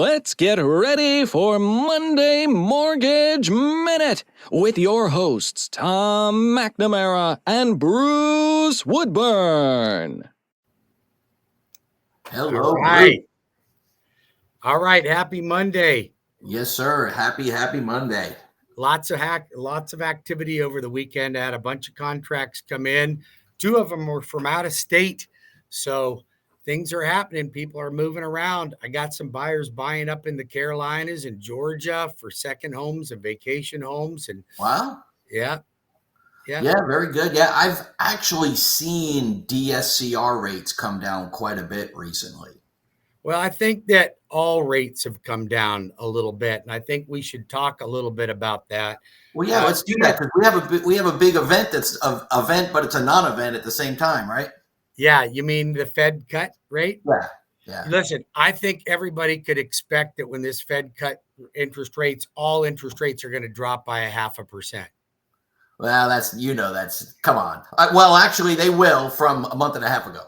Let's get ready for Monday Mortgage Minute with your hosts, Tom McNamara and Bruce Woodburn. Hello, All right. Bruce. All right. Happy Monday. Yes, sir. Happy Monday. Lots of activity over the weekend. I had a bunch of contracts come in. 2 of them were from out of state. So things are happening. People are moving around. I got some buyers buying up in the Carolinas and Georgia for second homes and vacation homes. And Wow. yeah. Yeah, very good. Yeah, I've actually seen DSCR rates come down quite a bit recently. Well, I think that all rates have come down a little bit, and I think we should talk a little bit about that. Well, yeah, let's do that because we have a big event that's an event, but it's a non-event at the same time, right? Yeah, you mean the Fed cut rate? Yeah. Listen, I think everybody could expect that when this Fed cut interest rates, all interest rates are going to drop by 0.5%. Well, come on. Well, actually, they will from a month and a half ago.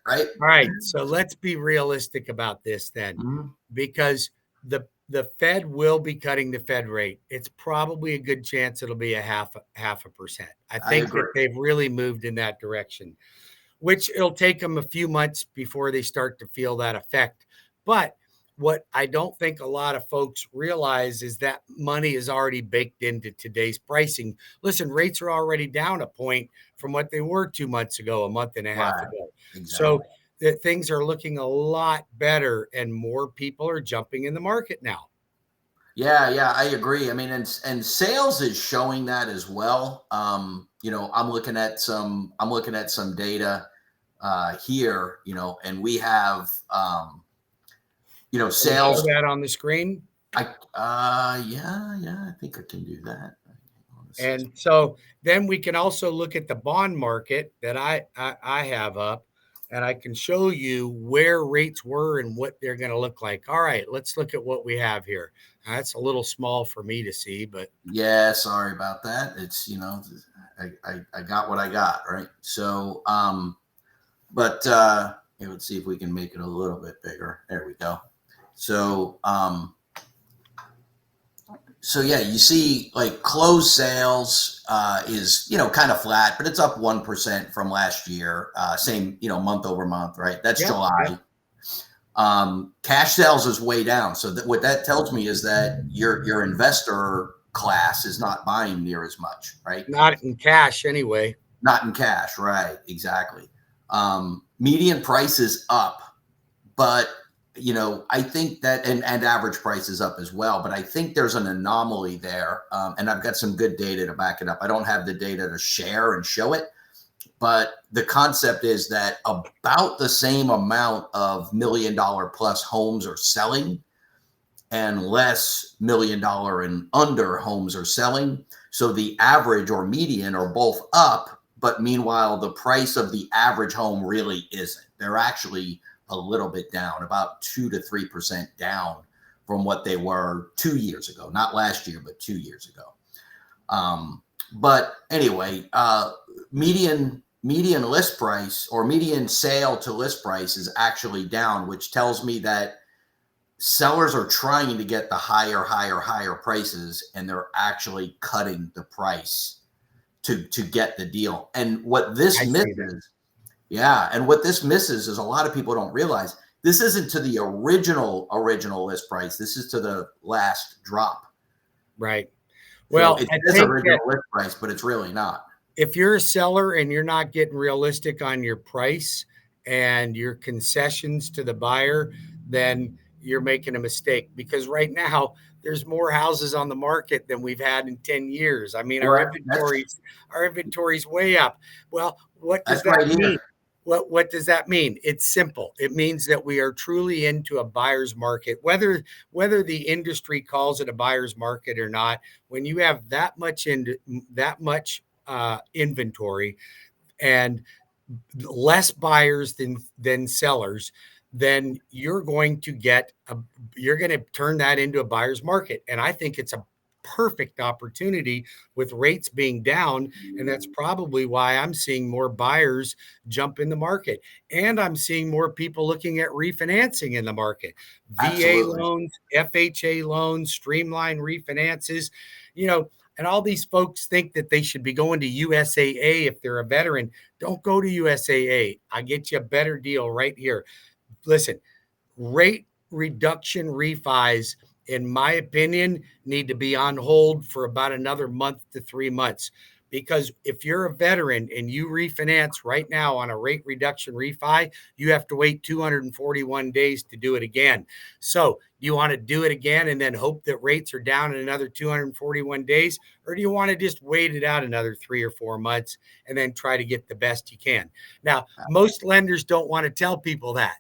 Right? All right. So let's be realistic about this then, because the Fed will be cutting the Fed rate. It's probably a good chance it'll be a half a percent. I think that they've really moved in that direction, which it'll take them a few months before they start to feel that effect. But what I don't think a lot of folks realize is that money is already baked into today's pricing. Listen, rates are already down a point from what they were 2 months ago, a month and a half ago. Exactly. So things are looking a lot better and more people are jumping in the market now. Yeah, I agree. I mean, and sales is showing that as well. I'm looking at some data here, and we have sales. Show that on the screen. Yeah, I think I can do that. And so then we can also look at the bond market that I have up, and I can show you where rates were and what they're going to look like. All right, let's look at what we have here. That's a little small for me to see, but yeah, sorry about that. It's, I got what I got, right? So, let's see if we can make it a little bit bigger. There we go. So, yeah, you see like closed sales is, kind of flat, but it's up 1% from last year. Same, month over month, right? That's July. Yeah. Cash sales is way down. So what that tells me is that your investor class is not buying near as much, right? Not in cash anyway. Not in cash, right? Exactly. Median price is up, but I think that, and average price is up as well, but I think there's an anomaly there. And I've got some good data to back it up. I don't have the data to share and show it, but the concept is that about the same amount of $1 million plus homes are selling and less $1 million and under homes are selling. So the average or median are both up, but meanwhile, the price of the average home really isn't. They're actually a little bit down, about 2 to 3% down from what they were 2 years ago, not last year, but 2 years ago. But anyway, median list price or median sale to list price is actually down, which tells me that sellers are trying to get the higher prices, and they're actually cutting the price to get the deal. And what this misses, and what this misses is a lot of people don't realize this isn't to the original list price. This is to the last drop. Right. Well, so it is original list price, but it's really not. If you're a seller and you're not getting realistic on your price and your concessions to the buyer, then you're making a mistake, because right now there's more houses on the market than we've had in 10 years. I mean, our inventory's way up. Well, what does that mean? What does that mean? It's simple. It means that we are truly into a buyer's market, whether the industry calls it a buyer's market or not. When you have that much inventory and less buyers than sellers, then you're going to turn that into a buyer's market. And I think it's a perfect opportunity with rates being down. And that's probably why I'm seeing more buyers jump in the market. And I'm seeing more people looking at refinancing in the market. VA Absolutely. loans, FHA loans, streamline refinances, you know, and all these folks think that they should be going to USAA if they're a veteran. Don't go to USAA. I get you a better deal right here. Listen, rate reduction refis, in my opinion, need to be on hold for about another month to 3 months. Because if you're a veteran and you refinance right now on a rate reduction refi, you have to wait 241 days to do it again. So do you want to do it again and then hope that rates are down in another 241 days? Or do you want to just wait it out another 3 or 4 months and then try to get the best you can? Now, most lenders don't want to tell people that.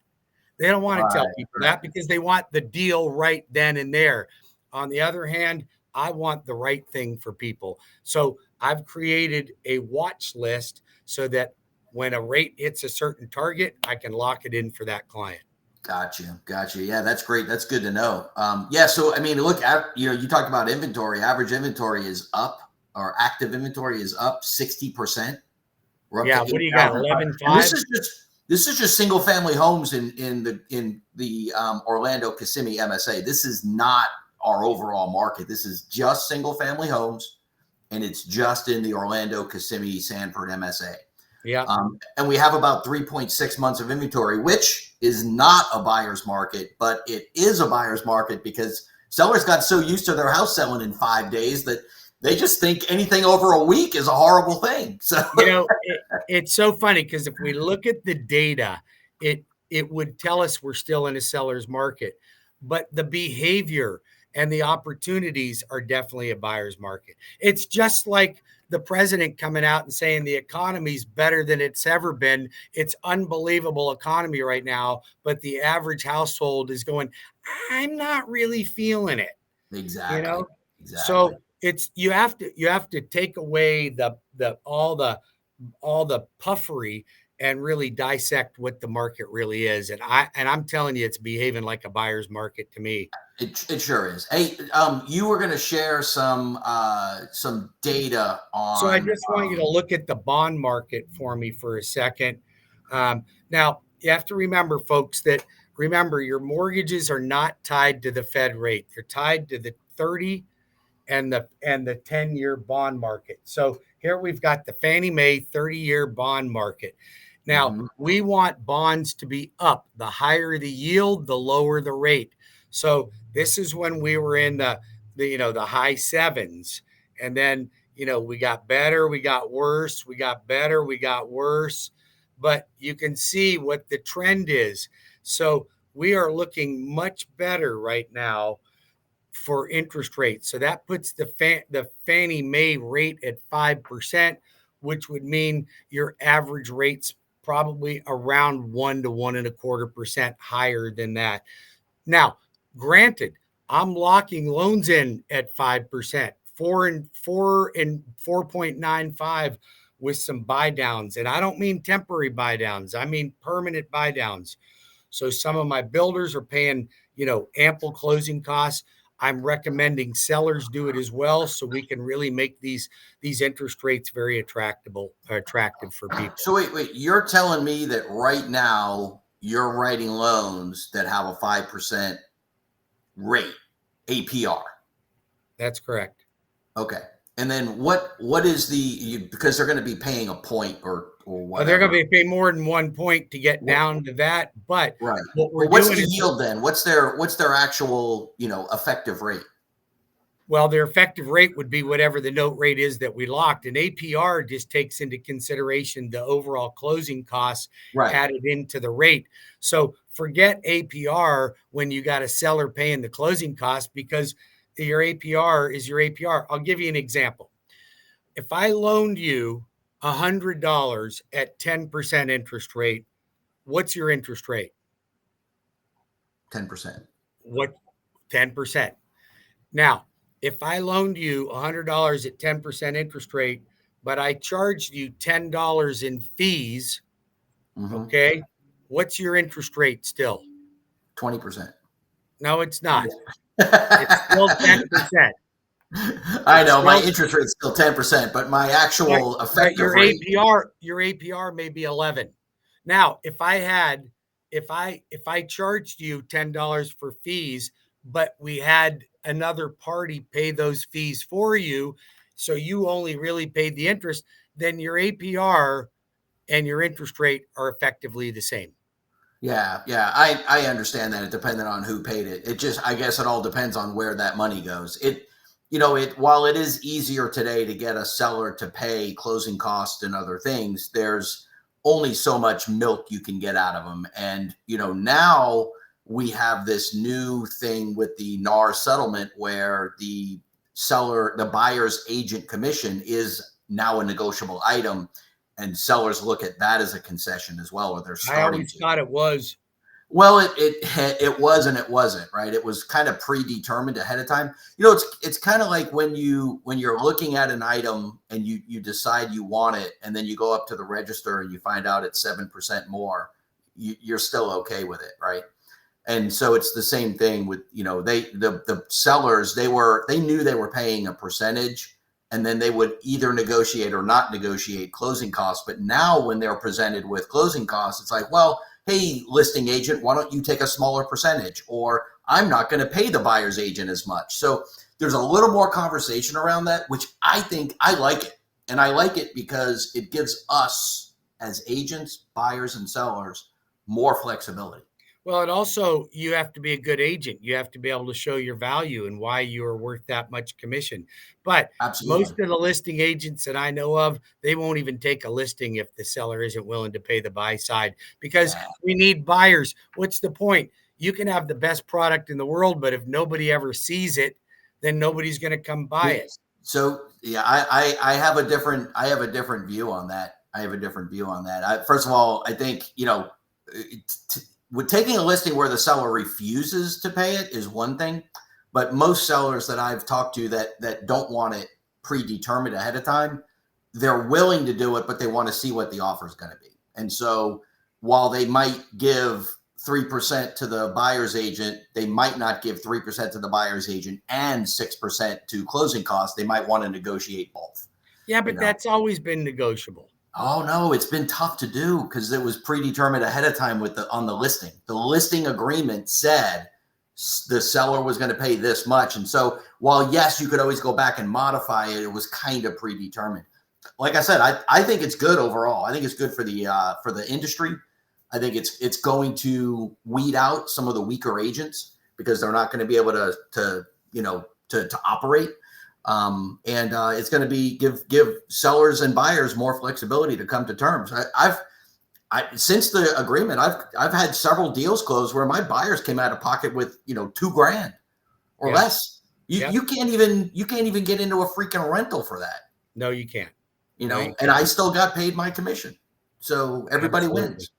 They don't want to tell people that because they want the deal right then and there. On the other hand, I want the right thing for people. So I've created a watch list so that when a rate hits a certain target, I can lock it in for that client. Gotcha. Yeah, that's great. That's good to know. Yeah. So, I mean, look at, you talked about inventory. Average inventory is up, or active inventory is up 60%. We're up Yeah. to What do you got? 11.5? And this is just single family homes in the Orlando Kissimmee MSA. This is not our overall market. This is just single family homes, and it's just in the Orlando Kissimmee Sanford MSA. Yeah. And we have about 3.6 months of inventory, which is not a buyer's market, but it is a buyer's market because sellers got so used to their house selling in 5 days that they just think anything over a week is a horrible thing. So, it's so funny because if we look at the data, it would tell us we're still in a seller's market, but the behavior and the opportunities are definitely a buyer's market. It's just like the president coming out and saying the economy's better than it's ever been. It's unbelievable economy right now, but the average household is going, I'm not really feeling it. Exactly. So it's you have to take away all the puffery and really dissect what the market really is. And I'm telling you, it's behaving like a buyer's market to me. It sure is. Hey, you were going to share some data on. So I just want you to look at the bond market for me for a second. Now you have to remember, folks, that your mortgages are not tied to the Fed rate. They're tied to the 30 and the 10-year bond market. So here we've got the Fannie Mae 30-year bond market. Now, we want bonds to be up. The higher the yield, the lower the rate. So this is when we were in the high sevens. And then, we got better, we got worse, we got better, we got worse. But you can see what the trend is. So we are looking much better right now for interest rates. So that puts the Fannie Mae rate at 5%, which would mean your average rate's probably around 1 to 1.25% higher than that. Now, granted, I'm locking loans in at 5%, 4.95 with some buy downs. And I don't mean temporary buy downs. I mean permanent buy downs. So some of my builders are paying, ample closing costs. I'm recommending sellers do it as well, so we can really make these interest rates very attractive for people. So wait, you're telling me that right now you're writing loans that have a 5% rate, APR? That's correct. Okay. And then what is because they're going to be paying a point or whatever. They're going to be paying more than 1 point to get down to that. But right. what's the yield then? What's their actual, effective rate? Well, their effective rate would be whatever the note rate is that we locked. And APR just takes into consideration the overall closing costs added into the rate. So forget APR when you got a seller paying the closing costs, because your APR is your APR. I'll give you an example. If I loaned you $100 at 10% interest rate, what's your interest rate? 10%. What? 10%. Now, if I loaned you $100 at 10% interest rate, but I charged you $10 in fees, okay, what's your interest rate still? 20%. No, it's not. It's still 10%. I It's know my still, interest rate's still 10%, but my but, actual but effective rate. your APR may be 11. Now, if I charged you $10 for fees, but we had another party pay those fees for you, so you only really paid the interest, then your APR and your interest rate are effectively the same. Yeah, yeah, I understand that. It depended on who paid it. It just, I guess it all depends on where that money goes. While it is easier today to get a seller to pay closing costs and other things, there's only so much milk you can get out of them. And, now we have this new thing with the NAR settlement where the buyer's agent commission is now a negotiable item. And sellers look at that as a concession as well, or they're I starting always to. thought it was. Well, it was and it wasn't, right? It was kind of predetermined ahead of time. It's kind of like when you're looking at an item and you decide you want it, and then you go up to the register and you find out it's 7% more. You're still okay with it, right? And so it's the same thing with, the sellers, they knew they were paying a percentage, and then they would either negotiate or not negotiate closing costs. But now when they're presented with closing costs, it's like, well, hey, listing agent, why don't you take a smaller percentage? Or I'm not going to pay the buyer's agent as much. So there's a little more conversation around that, which I think I like it. And I like it because it gives us as agents, buyers, and sellers more flexibility. Well, and also you have to be a good agent. You have to be able to show your value and why you are worth that much commission. But most Absolutely. of the listing agents that I know of, they won't even take a listing if the seller isn't willing to pay the buy side, because Yeah. we need buyers. What's the point? You can have the best product in the world, but if nobody ever sees it, then nobody's going to come buy it. So yeah, I have a different view on that. First of all, I think, with taking a listing where the seller refuses to pay it is one thing, but most sellers that I've talked to that don't want it predetermined ahead of time, they're willing to do it, but they want to see what the offer is going to be. And so while they might give 3% to the buyer's agent, they might not give 3% to the buyer's agent and 6% to closing costs. They might want to negotiate both. Yeah, but that's always been negotiable. Oh no, it's been tough to do because it was predetermined ahead of time on the listing. The listing agreement said the seller was going to pay this much. And so while yes, you could always go back and modify it, it was kind of predetermined. Like I said, I think it's good overall. I think it's good for the industry. I think it's going to weed out some of the weaker agents because they're not going to be able to operate. And it's going to be give sellers and buyers more flexibility to come to terms. Since the agreement, I've had several deals closed where my buyers came out of pocket with $2,000 or less. You can't even get into a freaking rental for that. No, you can't. And I still got paid my commission. So everybody wins.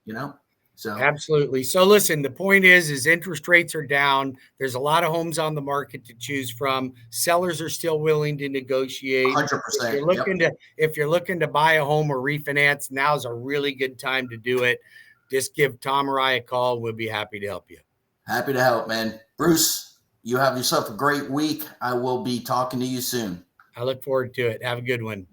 So absolutely. So listen, the point is interest rates are down. There's a lot of homes on the market to choose from. Sellers are still willing to negotiate. 100%. If you're looking to buy a home or refinance, now's a really good time to do it. Just give Tom or I a call. We'll be happy to help you. Happy to help, man. Bruce, you have yourself a great week. I will be talking to you soon. I look forward to it. Have a good one.